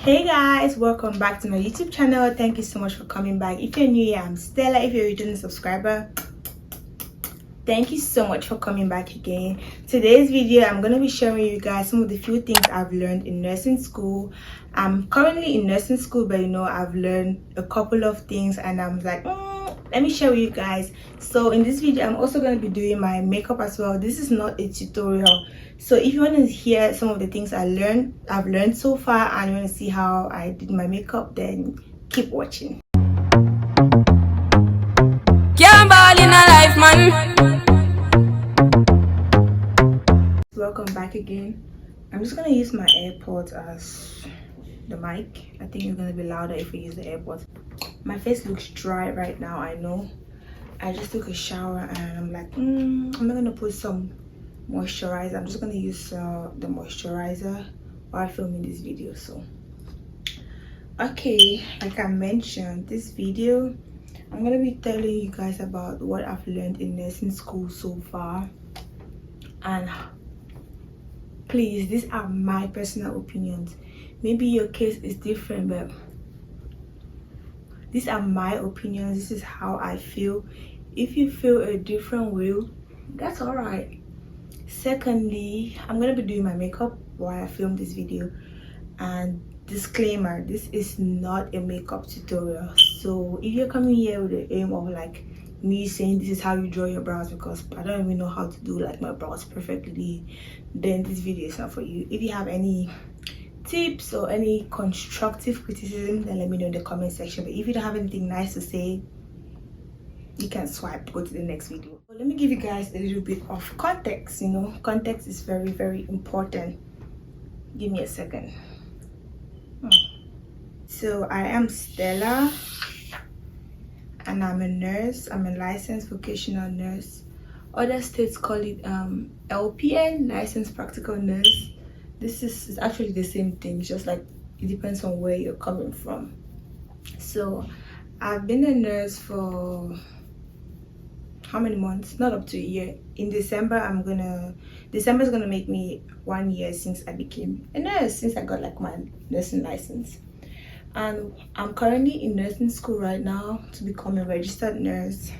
Hey guys, welcome back to my YouTube channel. Thank you so much for coming back. If you're new here, I'm Stella. If you're a returning subscriber, thank you so much for coming back again. Today's video, I'm going to be showing you guys some of the few things I've learned in nursing school. I'm currently in nursing school, but I've learned a couple of things and I'm like, let me share with you guys. So in this video, I'm also going to be doing my makeup as well. This is not a tutorial. So if you want to hear some of the things I've learned so far, and you want to see how I did my makeup, then keep watching. Can't ball in a life, man. Welcome back again. I'm just gonna use my AirPods as the mic. I think it's gonna be louder if we use the AirPods. My face looks dry right now, I know. I just took a shower and I'm like, I'm not gonna put some moisturizer. I'm just gonna use the moisturizer while filming this video. So okay, like I mentioned, this video I'm gonna be telling you guys about what I've learned in nursing school so far. And please, these are my personal opinions. Maybe your case is different, but these are my opinions. This is how I feel. If you feel a different way, that's all right. Secondly, I'm gonna be doing my makeup while I film this video. And disclaimer, this is not a makeup tutorial. So if you're coming here with the aim of like me saying this is how you draw your brows, because I don't even know how to do like my brows perfectly, then this video is not for you. If you have any tips or any constructive criticism, then let me know in the comment section. But if you don't have anything nice to say, you can swipe, go to the next video. But let me give you guys a little bit of context. Context is very, very important. Give me a second. So I am Stella and I'm a nurse. I'm a licensed vocational nurse. Other states call it LPN, licensed practical nurse. This is actually the same thing, just like it depends on where you're coming from. So I've been a nurse for how many months? Not up to a year. In December December is gonna make me 1 year since I became a nurse, since I got like my nursing license. And I'm currently in nursing school right now to become a registered nurse.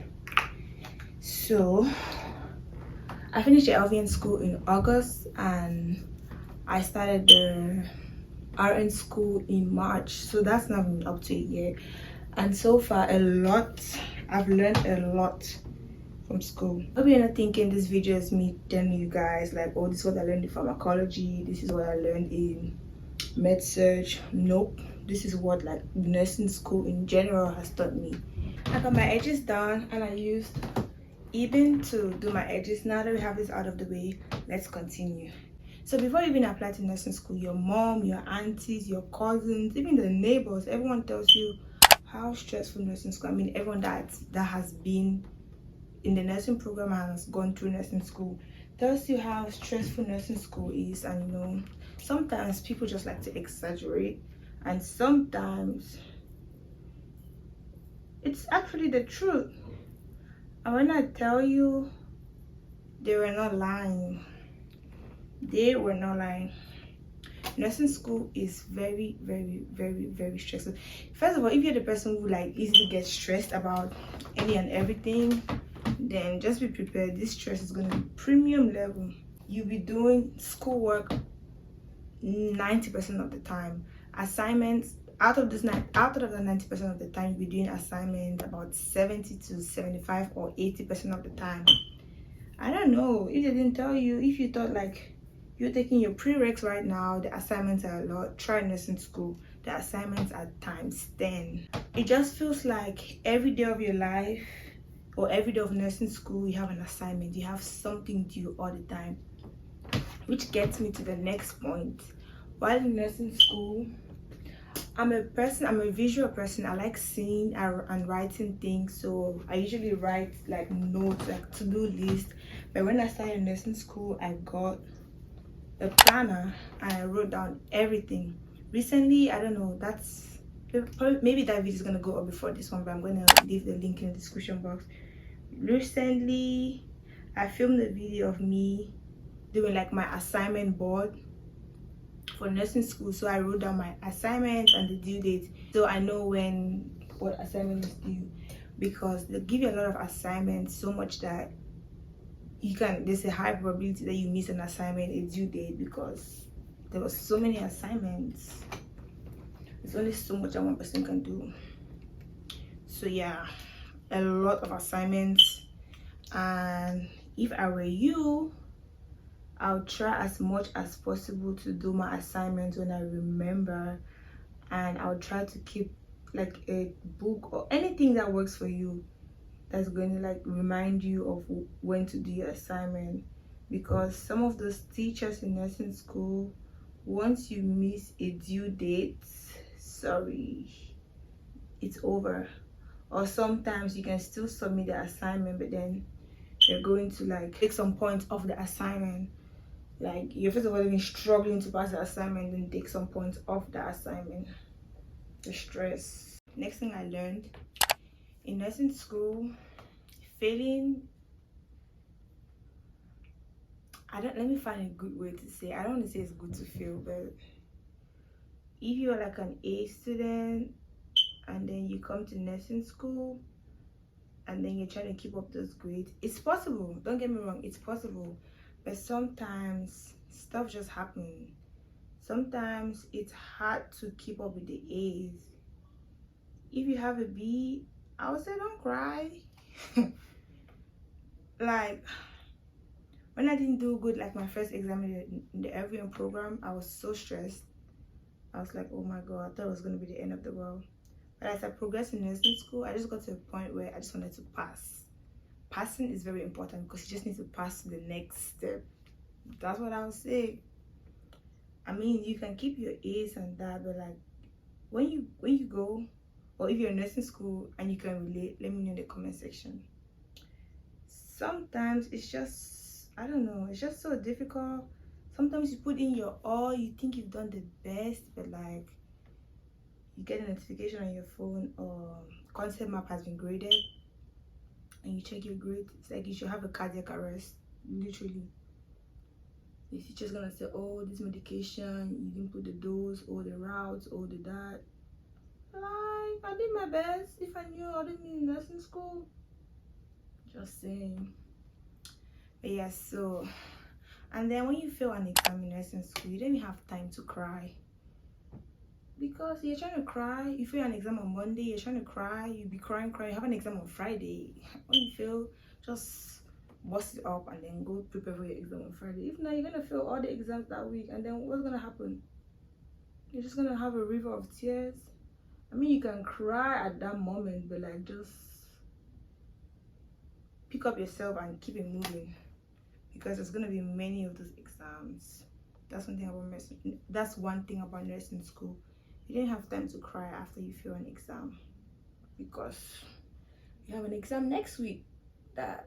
So I finished the LVN school in August and I started the RN school in March. So that's now been up to a year. And so far I've learned a lot from school. Hope you're not thinking this video is me telling you guys like, oh, this is what I learned in pharmacology, this is what I learned in med surg. Nope, this is what like nursing school in general has taught me. I got my edges done and I used Eben to do my edges. Now that we have this out of the way, let's continue. So before you even apply to nursing school, your mom, your aunties, your cousins, even the neighbors, everyone tells you how stressful nursing school. I mean, everyone that has been in the nursing program and has gone through nursing school tells you how stressful nursing school is. And sometimes people just like to exaggerate, and sometimes it's actually the truth. And when I tell you, they were not lying. They were not lying. Nursing school is very, very, very, very stressful. First of all, if you're the person who like easily gets stressed about any and everything, then just be prepared. This stress is going to be premium level. You'll be doing schoolwork 90% of the time. Assignments, out of the 90% of the time, you'll be doing assignments about 70 to 75 or 80% of the time. I don't know if they didn't tell you. If you thought like you're taking your prereqs right now, the assignments are a lot. Try nursing school. The assignments are times 10. It just feels like every day of your life or every day of nursing school, you have an assignment. You have something due all the time. Which gets me to the next point. While in nursing school, I'm a visual person. I like seeing and writing things. So I usually write like notes, like to-do list. But when I started nursing school, I got a planner and I wrote down everything. Recently, I don't know, maybe that video is gonna go up before this one, but I'm gonna leave the link in the description box. Recently, I filmed a video of me doing like my assignment board for nursing school, so I wrote down my assignments and the due date, so I know what assignment is due, because they give you a lot of assignments, so much that there's a high probability that you miss an assignment, a due date, because there were so many assignments. There's only so much that one person can do. So yeah, a lot of assignments. And if I were you, I'll try as much as possible to do my assignments when I remember, and I'll try to keep like a book or anything that works for you, that's going to like remind you of when to do your assignment. Because some of those teachers in nursing school, once you miss a due date, sorry, it's over. Or sometimes you can still submit the assignment, but then they're going to like take some points off the assignment. Like, you're first of all even struggling to pass the assignment, then take some points off the assignment. The stress. Next thing I learned in nursing school, failing, let me find a good way to say, I don't want to say it's good to fail, but if you're like an A student and then you come to nursing school and then you're trying to keep up those grades, it's possible, don't get me wrong, it's possible, but sometimes stuff just happens. Sometimes it's hard to keep up with the A's. If you have a B, I would say don't cry. Like, when I didn't do good, like my first exam in the LVM program, I was so stressed. I was like, oh my god, I thought it was going to be the end of the world. But as I progressed in nursing school, I just got to a point where I just wanted to pass. Passing is very important, because you just need to pass to the next step. That's what I would say. I mean, you can keep your A's and that, but like when you go, or if you're in nursing school and you can relate, let me know in the comment section. Sometimes it's just, I don't know, it's just so difficult. Sometimes you put in your all, you think you've done the best, but like you get a notification on your phone, or concept map has been graded, and you check your grade, it's like you should have a cardiac arrest, literally. The teacher's gonna say, oh, this medication, you didn't put the dose, or the routes, or the that. Like, I did my best. If I knew I didn't need nursing school, just saying. But yeah, so, and then when you fail an exam in nursing school, you don't even have time to cry, because you're trying to cry. You fail an exam on Monday, you're trying to cry, you be crying, you have an exam on Friday. When you fail, just bust it up and then go prepare for your exam on Friday. If not, you're gonna fail all the exams that week, and then what's gonna happen? You're just gonna have a river of tears. I mean, you can cry at that moment, but like, just pick up yourself and keep it moving, because there's gonna be many of those exams. That's one thing about nursing school. You didn't have time to cry after you fail an exam, because you have an exam next week that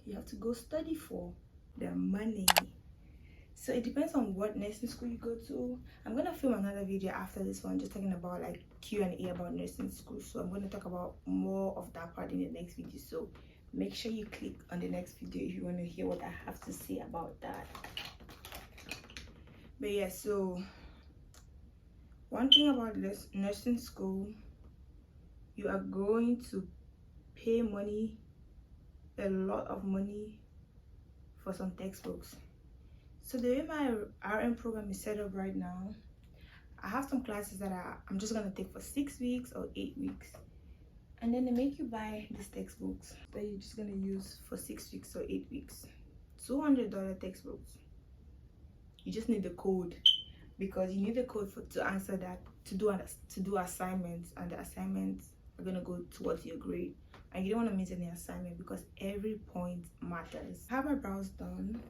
you have to go study for. The money. So it depends on what nursing school you go to. I'm gonna film another video after this one, just talking about like Q&A about nursing school. So I'm going to talk about more of that part in the next video. So make sure you click on the next video if you want to hear what I have to say about that. But yeah, so one thing about this nursing school, you are going to pay money, a lot of money, for some textbooks. So the way my RN program is set up right now, I have some classes that I'm just gonna take for 6 weeks or 8 weeks, and then they make you buy these textbooks that you're just gonna use for 6 weeks or 8 weeks. $200 textbooks. You just need the code, because you need the code to answer that, to do assignments, and the assignments are gonna go towards your grade, and you don't want to miss any assignment, because every point matters. I have my brows done.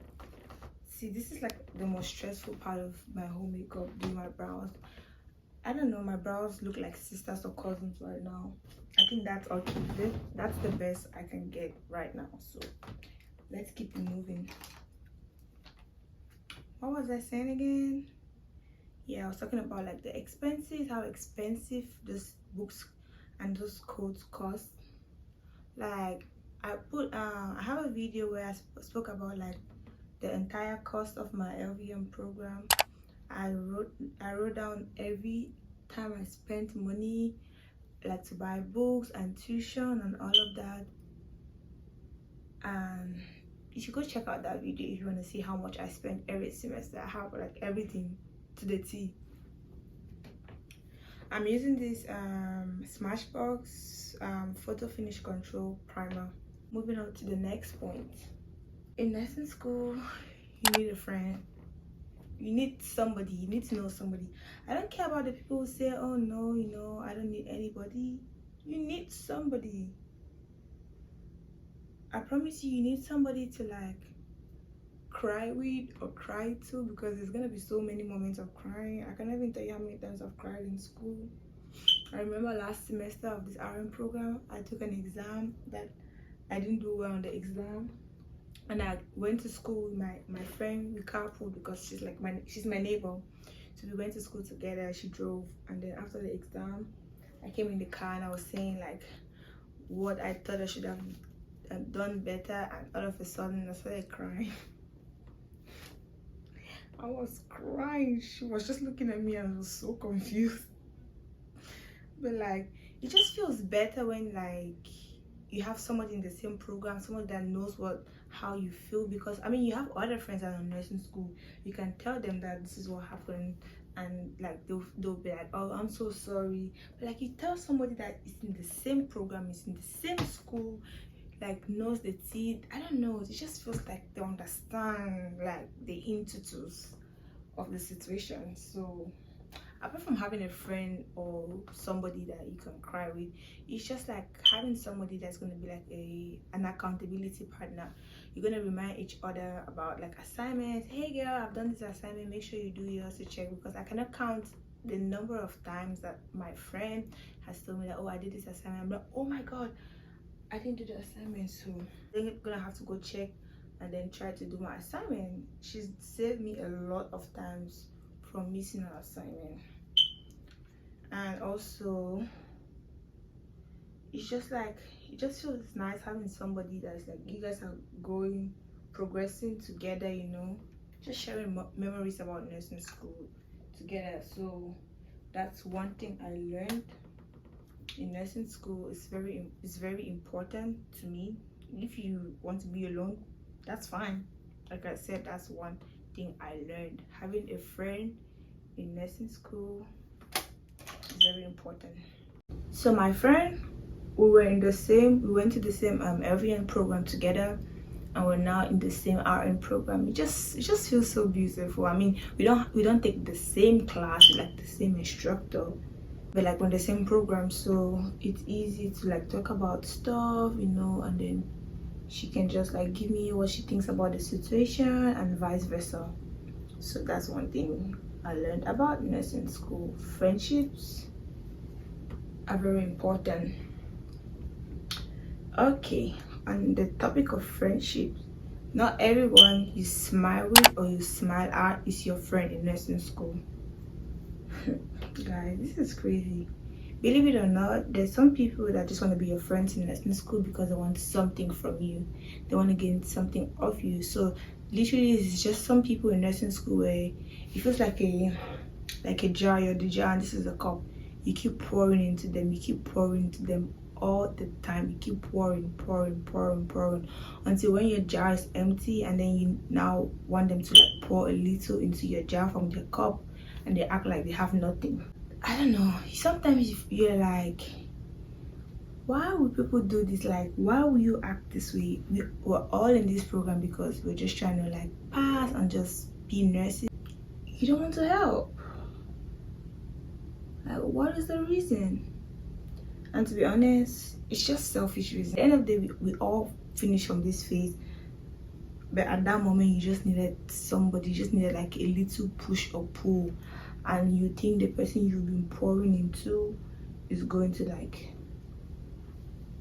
See, this is like the most stressful part of my whole makeup, doing my brows. I don't know, my brows look like sisters or cousins right now. I think that's the best I can get right now. So let's keep it moving. What was I saying again? Yeah, I was talking about like the expenses, how expensive those books and those codes cost. Like, I have a video where I spoke about like the entire cost of my LVM program. I wrote down every time I spent money, like to buy books and tuition and all of that. And you should go check out that video if you want to see how much I spent every semester. I have like everything to the T. I'm using this Smashbox photo finish control primer. Moving on to the next point. In nursing school, you need a friend. You need somebody. You need to know somebody. I don't care about the people who say, oh no, you know, I don't need anybody. You need somebody. I promise you need somebody to like cry with or cry to, because there's gonna be so many moments of crying. I can't even tell you how many times I've cried in school. I remember last semester of this RN program, I took an exam that I didn't do well on the exam, and I went to school with my friend. We carpooled because she's my neighbor, so we went to school together. She drove, and then after the exam I came in the car and I was saying like what I thought I should have done better, and all of a sudden I started crying. I was crying. She was just looking at me and I was so confused. But like, it just feels better when like you have somebody in the same program, someone that knows how you feel, because I mean you have other friends that are in nursing school. You can tell them that this is what happened, and like they'll be like, oh, I'm so sorry. But like, you tell somebody that is in the same program, is in the same school, like knows the tea. I don't know, it just feels like they understand like the intuitus of the situation. So apart from having a friend or somebody that you can cry with, it's just like having somebody that's going to be like an accountability partner. You're going to remind each other about like assignments. Hey girl, I've done this assignment, make sure you do yours to check, because I cannot count the number of times that my friend has told me that, oh, I did this assignment. I'm like, oh my god, I didn't do the assignment, so I'm gonna have to go check and then try to do my assignment. She's saved me a lot of times from missing an assignment. And also, it's just like, it just feels nice having somebody that's like, you guys are progressing together, you know, just sharing memories about nursing school together. So that's one thing I learned in nursing school. It's very important to me. If you want to be alone, that's fine. Like I said, that's one thing I learned. Having a friend in nursing school is very important. So my friend, we went to the same LVN program together, and we're now in the same RN program. It just feels so beautiful. I mean, we don't take the same class, like the same instructor, but like on the same program, so it's easy to like talk about stuff, you know, and then she can just like give me what she thinks about the situation and vice versa. So that's one thing I learned about nursing school. Friendships are very important. Okay, on the topic of friendships, not everyone you smile with or you smile at is your friend in nursing school. Guys, this is crazy. Believe it or not, there's some people that just want to be your friends in nursing school because they want something from you. They want to gain something off you. So literally, it's just some people in nursing school where it feels like a jar. You're the jar and this is a cup. You keep pouring into them. You keep pouring into them all the time. You keep pouring until when your jar is empty, and then you now want them to like pour a little into your jar from their cup, and they act like they have nothing. I don't know, sometimes you're like, why would people do this? Like, why will you act this way? We're all in this program because we're just trying to like pass and just be nurses. You don't want to help. Like, what is the reason? And to be honest, it's just selfish reason. At the end of the day, we all finish from this phase, but at that moment you just needed somebody, you just needed like a little push or pull, and you think the person you've been pouring into is going to like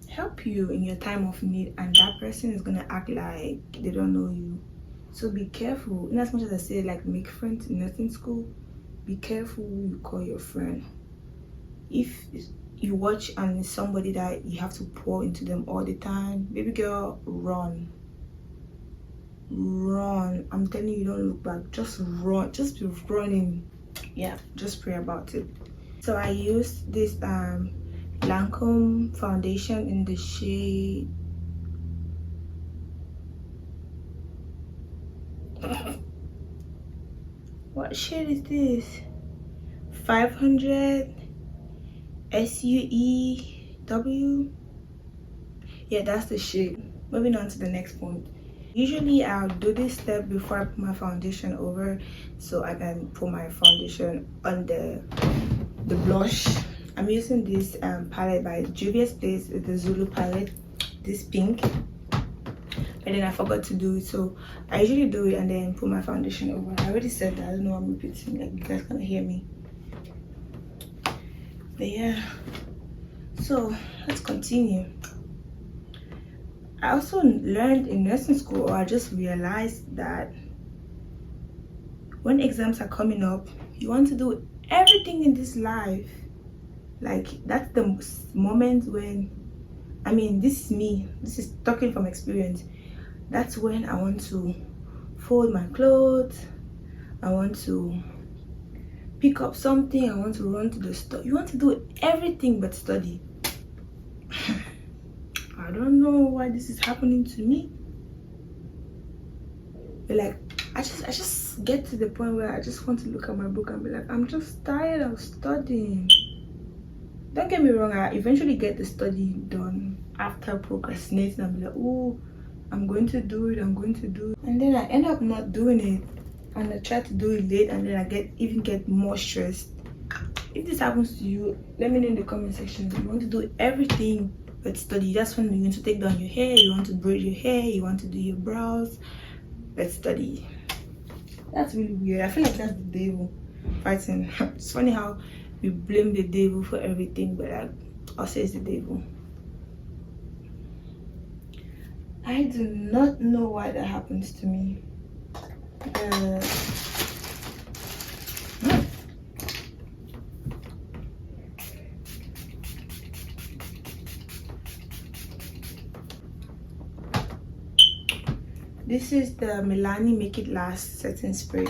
help you in your time of need, and that person is gonna act like they don't know you. So be careful. In as much as I say like make friends in nursing school, be careful who you call your friend. If you watch and it's somebody that you have to pour into them all the time, baby girl, run. run. I'm telling you, don't look back. Just run. Just be running. Yeah, just pray about it. So I used this Lancome foundation in the shade what shade is this? 500 SUEW. Yeah, that's the shade. Moving on to the next point. Usually I'll do this step before I put my foundation over, so I can put my foundation on the blush. I'm using this palette by Juvia's Place. It's the Zulu palette, this pink, but then I forgot to do it, so I usually do it and then put my foundation over. I already said that. I don't know why I'm repeating, like you guys can't hear me. But yeah, so let's continue. I also learned in nursing school, or I just realized that when exams are coming up, you want to do everything in this life. Like, that's the moment when, I mean, this is me, this is talking from experience. That's when I want to fold my clothes, I want to pick up something, I want to run to the store. You want to do everything but study. I don't know why this is happening to me, but like I just get to the point where I just want to look at my book and be like, I'm just tired of studying. Don't get me wrong, I eventually get the study done after procrastinating and be like, oh, I'm going to do it, and then I end up not doing it, and I try to do it late, and then I even get more stressed. If this happens to you, let me know in the comment section. You want to do everything but study. That's when you want to take down your hair, you want to braid your hair, you want to do your brows, but study. That's really weird. I feel like that's the devil fighting. It's funny how we blame the devil for everything, but like, I'll say it's the devil. I do not know why that happens to me. This is the Milani Make It Last setting spray.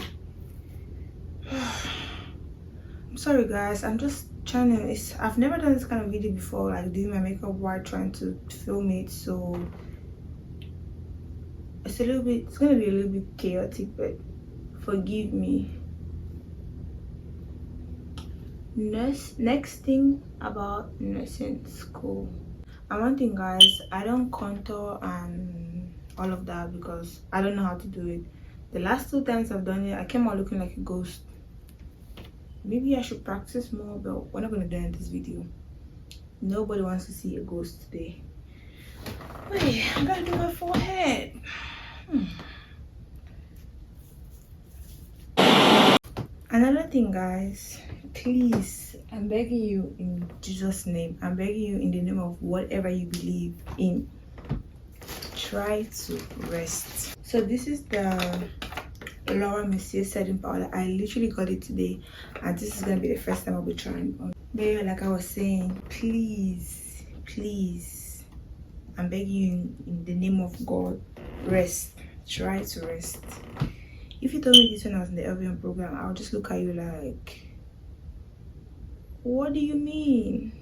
I'm sorry guys, I'm just trying to, I've never done this kind of video before, like doing my makeup while trying to film it, so it's gonna be a little bit chaotic, but forgive me. Next thing about nursing school, and one thing guys, I don't contour and all of that because I don't know how to do it. The last 2 times I've done it, I came out looking like a ghost. Maybe I should practice more, but we're not gonna do it in this video. Nobody wants to see a ghost today. Wait, I gotta do my forehead. Another thing guys, please, I'm begging you in Jesus' name, I'm begging you in the name of whatever you believe in, try to rest. So this is the Laura Mercier setting powder. I literally got it today, and this is gonna be the first time I'll be trying on. But yeah, like I was saying, please, I'm begging you in the name of God, rest. Try to rest. If you told me this when I was in the LVM program, I'll just look at you like, what do you mean?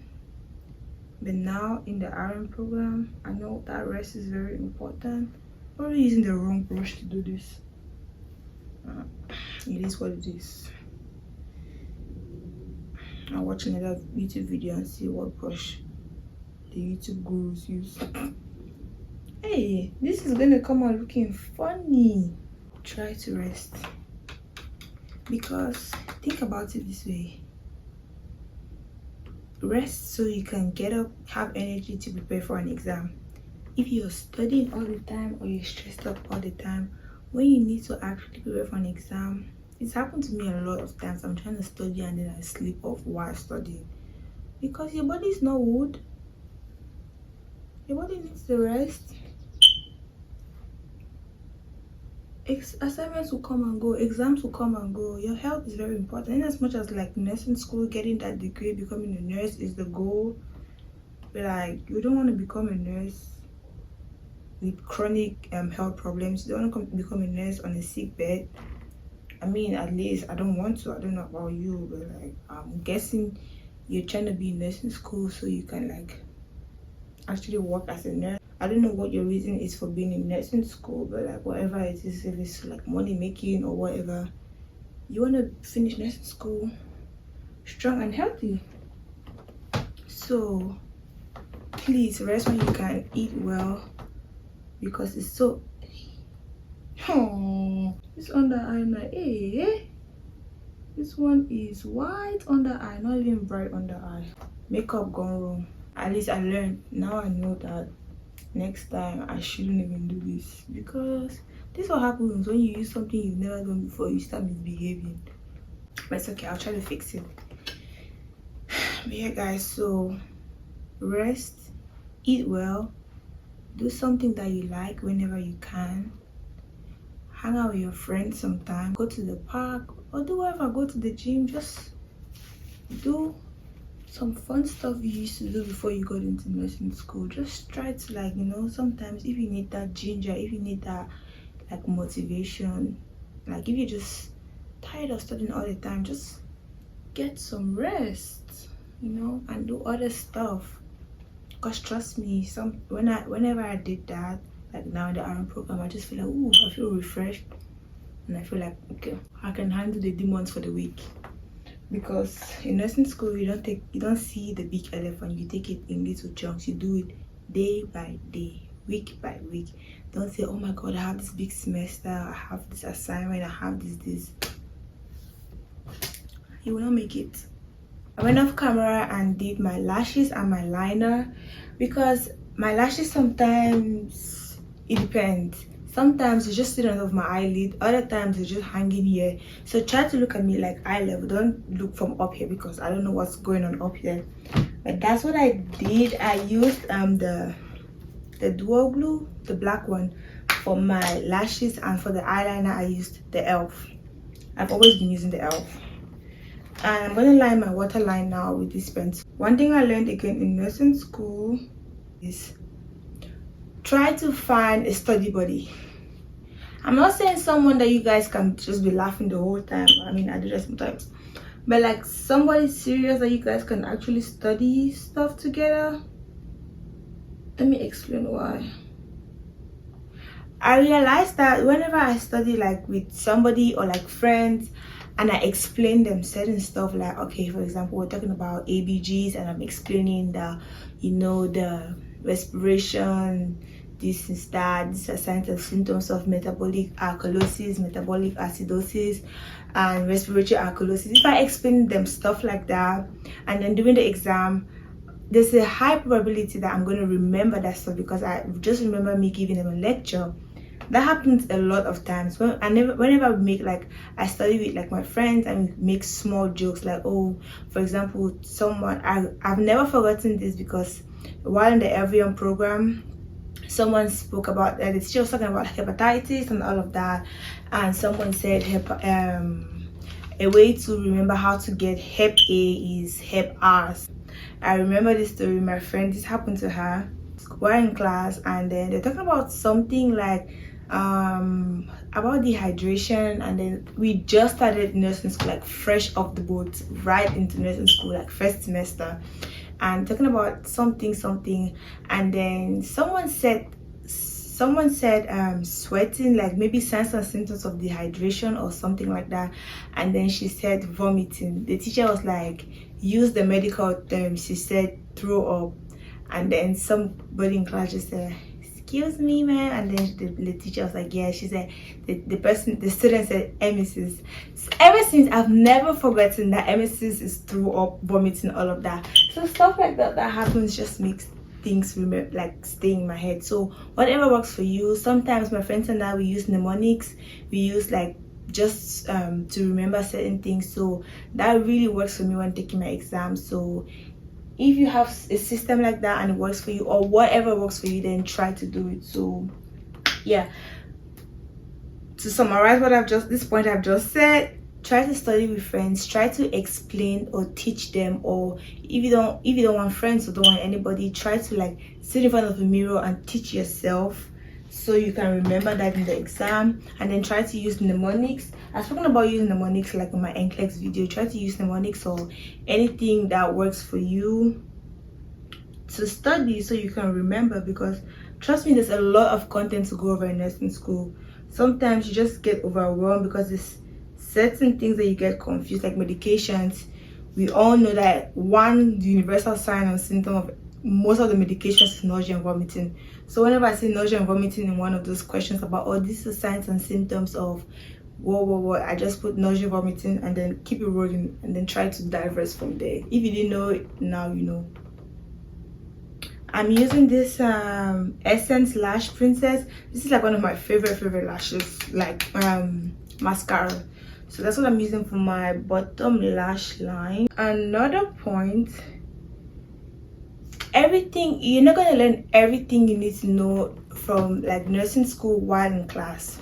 But now in the RM program, I know that rest is very important. Probably using the wrong brush to do this. It is what it is. I'll watch another YouTube video and see what brush the YouTube gurus use. Hey, this is gonna come out looking funny. Try to rest, because think about it this way: rest so you can get up, have energy to prepare for an exam. If you're studying all the time or you're stressed up all the time, when you need to actually prepare for an exam, it's happened to me a lot of times. I'm trying to study and then I sleep off while studying, because your body is not wood. Your body needs to rest. Assignments will come and go, exams will come and go. Your health is very important. And as much as like nursing school, getting that degree, becoming a nurse is the goal, but like, you don't want to become a nurse with chronic health problems. You don't want to become a nurse on a sick bed. I mean, at least I don't want to. I don't know about you, but like I'm guessing you're trying to be in nursing school so you can like actually work as a nurse. I don't know what your reason is for being in nursing school, but like whatever it is, if it's like money making or whatever, you want to finish nursing school strong and healthy. So please rest when you can, eat well, because it's so this under eye now, this one is white under eye, not even bright under eye. Makeup gone wrong. At least I learned. Now I know that next time I shouldn't even do this, because this is what happens when you use something you've never done before. You start misbehaving, but it's okay, I'll try to fix it. But yeah guys, so rest, eat well, do something that you like whenever you can, hang out with your friends sometime, go to the park or do whatever, go to the gym, just do some fun stuff you used to do before you got into nursing school. Just try to, like, you know, sometimes if you need that ginger, if you need that like motivation, like if you're just tired of studying all the time, just get some rest, you know, and do other stuff. Because trust me, whenever I did that, like now in the RM program, I just feel like, ooh, I feel refreshed, and I feel like, okay, I can handle the demons for the week. Because in nursing school, you don't see the big elephant, you take it in little chunks. You do it day by day, week by week. Don't say, oh my god, I have this big semester, I have this assignment, I have this. You will not make it. I went off camera and did my lashes and my liner, because my lashes sometimes, it depends. Sometimes it's just sitting of my eyelid, other times it's just hanging here. So try to look at me like eye level, don't look from up here, because I don't know what's going on up here. But that's what I did. I used the duo glue, the black one, for my lashes, and for the eyeliner I used the elf. I've always been using the elf. And I'm gonna line my waterline now with this pencil. One thing I learned again in nursing school is try to find a study buddy. I'm not saying someone that you guys can just be laughing the whole time. I mean, I do that sometimes. But like somebody serious that you guys can actually study stuff together. Let me explain why. I realized that whenever I study like with somebody or like friends, and I explain them certain stuff, like, okay, for example, we're talking about ABGs, and I'm explaining the, you know, the respiration, this is that, these are signs of symptoms of metabolic alkalosis, metabolic acidosis, and respiratory alkalosis. If I explain them stuff like that, and then during the exam, there's a high probability that I'm going to remember that stuff, because I just remember me giving them a lecture. That happens a lot of times. Whenever we make, like, I study with like my friends and we make small jokes, like, oh, for example, I've never forgotten this, because while in the Avian program, someone spoke about the teacher was talking about hepatitis and all of that, and someone said a way to remember how to get Hep A is Hep R's. I remember this story. My friend, this happened to her. We're in class, and then they're talking about something like about dehydration, and then we just started nursing school, like fresh off the boat, right into nursing school, like first semester, and talking about something, and then someone said sweating, like maybe signs and symptoms of dehydration or something like that, and then she said vomiting. The teacher was like, use the medical term. She said throw up, and then somebody in class just said, excuse me ma'am, and then the teacher was like, yeah. She said the student said emesis. So ever since, I've never forgotten that emesis is throw up, vomiting, all of that. So stuff like that happens just makes things remember, like, stay in my head. So whatever works for you. Sometimes my friends and I, we use mnemonics, we use like just to remember certain things. So that really works for me when taking my exams. So if you have a system like that and it works for you, or whatever works for you, then try to do it. So yeah, to summarize what I've just said, try to study with friends, try to explain or teach them, or if you don't want friends or don't want anybody, try to like sit in front of a mirror and teach yourself. so you can remember that in the exam. And then try to use mnemonics. I've spoken about using mnemonics like in my NCLEX video. Try to use mnemonics or anything that works for you to study so you can remember, because trust me, there's a lot of content to go over in nursing school. Sometimes you just get overwhelmed because there's certain things that you get confused, like medications. We all know that the universal sign and symptom of most of the medications is nausea and vomiting. So whenever I say nausea and vomiting in one of those questions about, oh, this is signs and symptoms of what, I just put nausea, vomiting, and then keep it rolling, and then try to diverse from there. If you didn't know it, now you know. I'm using this Essence Lash Princess. This is like one of my favorite lashes, like mascara. So that's what I'm using for my bottom lash line. Another point, you're not going to learn everything you need to know from like nursing school while in class.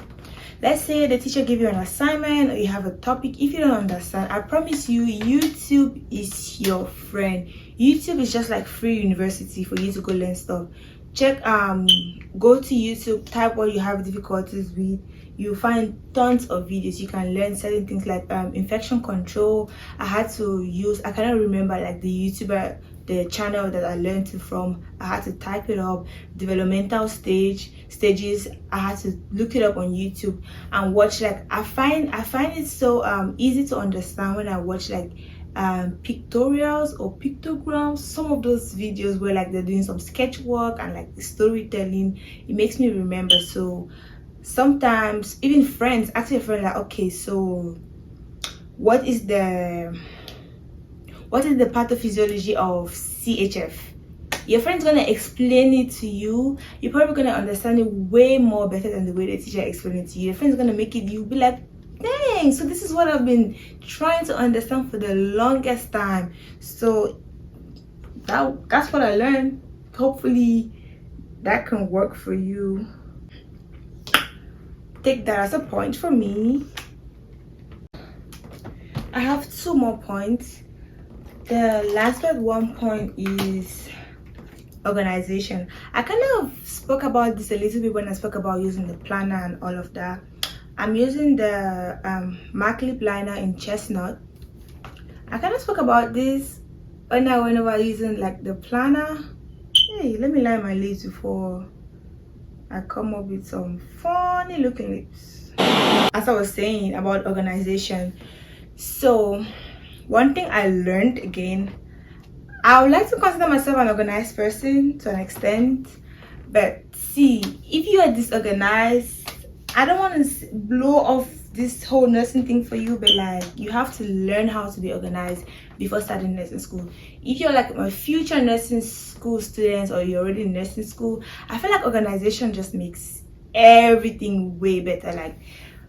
Let's say the teacher gave you an assignment or you have a topic. If you don't understand, I promise you, YouTube is your friend. YouTube is just like free university for you to go learn stuff. Check go to YouTube, type what you have difficulties with. You find tons of videos. You can learn certain things like infection control. I cannot remember like the channel that I learned it from. I had to type it up. Developmental stages. I had to look it up on YouTube and watch. Like I find it so easy to understand when I watch like pictorials or pictograms. Some of those videos where like they're doing some sketch work and like the storytelling, it makes me remember. So sometimes even friends ask your friend like, okay, so what is the pathophysiology of CHF? Your friend's gonna explain it to you. You're probably gonna understand it way more better than the way the teacher explained it to you. Your friend's gonna make it, you'll be like, dang, so this is what I've been trying to understand for the longest time. So that's what I learned. Hopefully that can work for you. Take that as a point for me. I have 2 more points. The last one point is organization. I kind of spoke about this a little bit when I spoke about using the planner and all of that. I'm using the Mark Lip liner in Chestnut. I kind of spoke about this when I went over using like the planner. Hey, let me line my lips before I come up with some funny looking lips. As I was saying about organization, so one thing I learned again, I would like to consider myself an organized person to an extent, but see, if you are disorganized, I don't want to blow off this whole nursing thing for you, but like you have to learn how to be organized before starting nursing school. If you're like my future nursing school students or you're already in nursing school, I feel like organization just makes everything way better. Like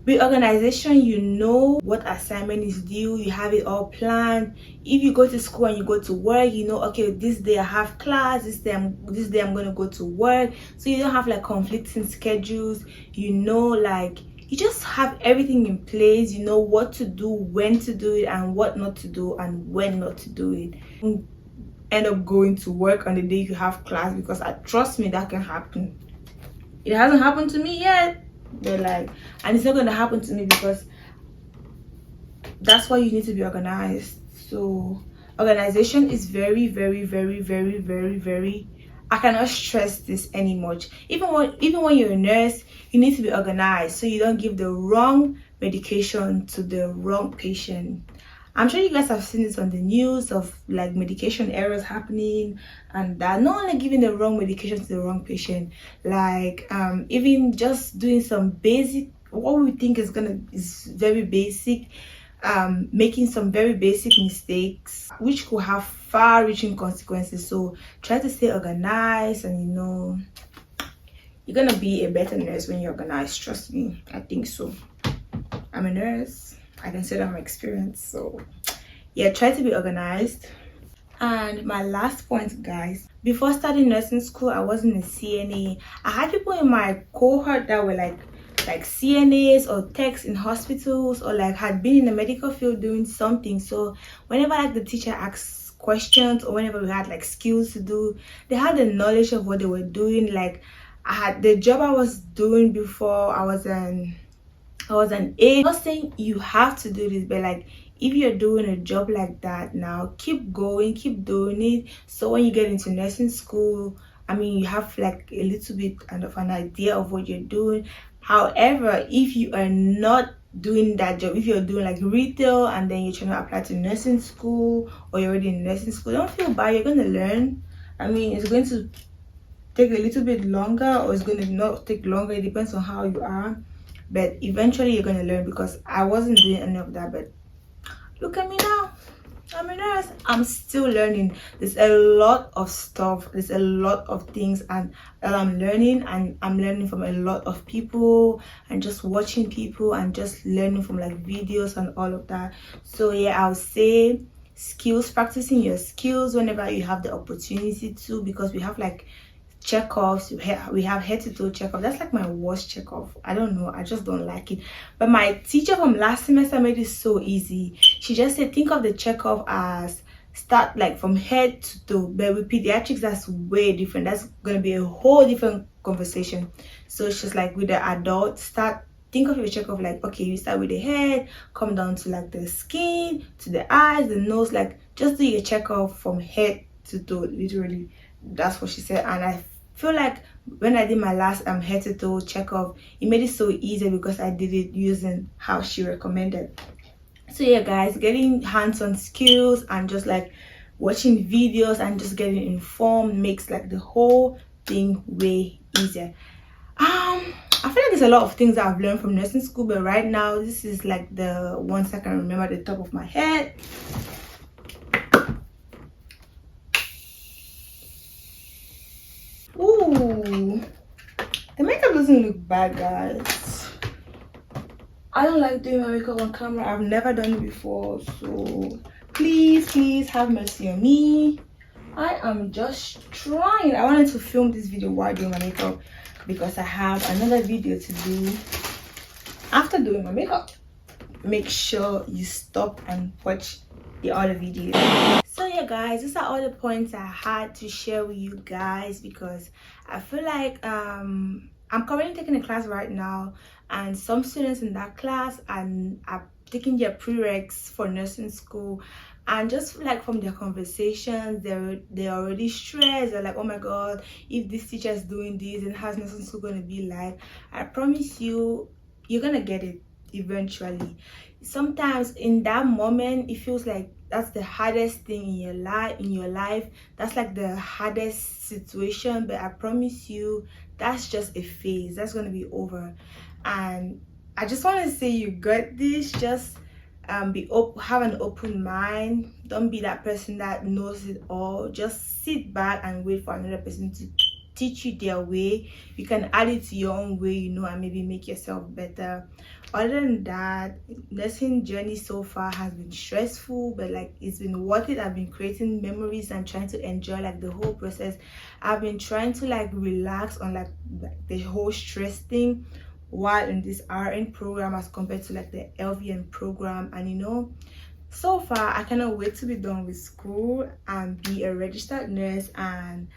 with organization, you know what assignment is due, you have it all planned. If you go to school and you go to work, you know, okay, this day I have class, this day I'm gonna go to work. So you don't have like conflicting schedules. You know, like you just have everything in place. You know what to do, when to do it, and what not to do, and when not to do it. You end up going to work on the day you have class, because trust me, that can happen. It hasn't happened to me yet. They're like, and it's not going to happen to me, because that's why you need to be organized. So organization is very I cannot stress this anymore. Even when you're a nurse, you need to be organized so you don't give the wrong medication to the wrong patient. I'm sure you guys have seen this on the news of like medication errors happening, and that not only giving the wrong medication to the wrong patient, like even just doing some basic, what we think is very basic, making some very basic mistakes which could have far-reaching consequences. So try to stay organized, and you know you're gonna be a better nurse when you're organized. Trust me, I think so. I'm a nurse, I can say that from experience. So yeah, try to be organized. And my last point, guys, before starting nursing school, I wasn't a CNA. I had people in my cohort that were like CNAs or techs in hospitals, or like had been in the medical field doing something. So whenever like the teacher asks questions, or whenever we had like skills to do, they had the knowledge of what they were doing. Like I had the job I was doing before. I was an aide. I'm not saying you have to do this, but like if you're doing a job like that now, keep going, keep doing it. So when you get into nursing school, I mean, you have like a little bit of an idea of what you're doing. However, if you are not doing that job, if you're doing like retail and then you're trying to apply to nursing school, or you're already in nursing school, don't feel bad. You're going to learn. I mean, it's going to take a little bit longer, or it's going to not take longer. It depends on how you are, but eventually you're going to learn, because I wasn't doing any of that. But look at me now, I'm a nurse. I'm still learning. There's a lot of stuff, there's a lot of things and that I'm learning, and I'm learning from a lot of people, and just watching people, and just learning from like videos and all of that. So yeah, I'll say skills, practicing your skills whenever you have the opportunity to, because we have like checkoffs, we have head to toe checkoff. That's like my worst checkoff. I don't know, I just don't like it. But my teacher from last semester made it so easy. She just said, think of the checkoff as start like from head to toe, but with pediatrics that's way different. That's gonna be a whole different conversation. So it's just like with the adult, think of your checkoff like, okay, you start with the head, come down to like the skin, to the eyes, the nose, like just do your checkoff from head to toe, literally. That's what she said. And I feel like when I did my last head to toe checkup, it made it so easy because I did it using how she recommended. So yeah guys, getting hands-on skills and just like watching videos and just getting informed makes like the whole thing way easier. I feel like there's a lot of things that I've learned from nursing school, but right now this is like the ones I can remember at the top of my head. Ooh, the makeup doesn't look bad, guys. I don't like doing my makeup on camera. I've never done it before, so please have mercy on me. I am just trying. I wanted to film this video while doing my makeup because I have another video to do after doing my makeup. Make sure you stop and watch the other videos. So yeah guys, these are all the points I had to share with you guys, because I feel like I'm currently taking a class right now, and some students in that class are taking their prereqs for nursing school, and just like from their conversations, they're already stressed. They're like, oh my god, if this teacher is doing this, and how's nursing school going to be like? I promise you, you're gonna get it eventually. Sometimes in that moment it feels like that's the hardest thing in your life. That's like the hardest situation, but I promise you that's just a phase. That's going to be over. And I just want to say you got this. Just have an open mind. Don't be that person that knows it all. Just sit back and wait for another person to teach you their way. You can add it to your own way, you know, and maybe make yourself better. Other than that, nursing journey so far has been stressful, but like it's been worth it. I've been creating memories and trying to enjoy like the whole process. I've been trying to like relax on like the whole stress thing while in this RN program as compared to like the LVN program. And you know, so far I cannot wait to be done with school and be a registered nurse. And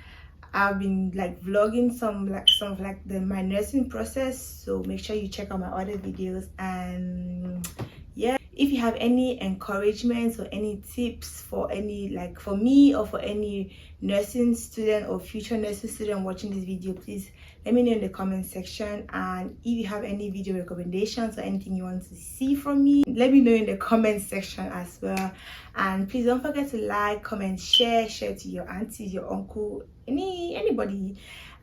I've been like vlogging some of my nursing process, so make sure you check out my other videos. And yeah, if you have any encouragements or any tips for any, like for me or for any nursing student or future nursing student watching this video, please let me know in the comment section. And if you have any video recommendations or anything you want to see from me, let me know in the comment section as well. And please don't forget to like, comment, share to your aunties, your uncle, anybody,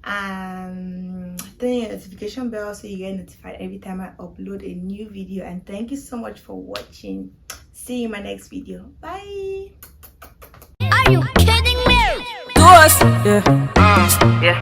and turn your notification bell so you get notified every time I upload a new video. And thank you so much for watching. See you in my next video. Bye. Are you kidding me? Do us, yeah.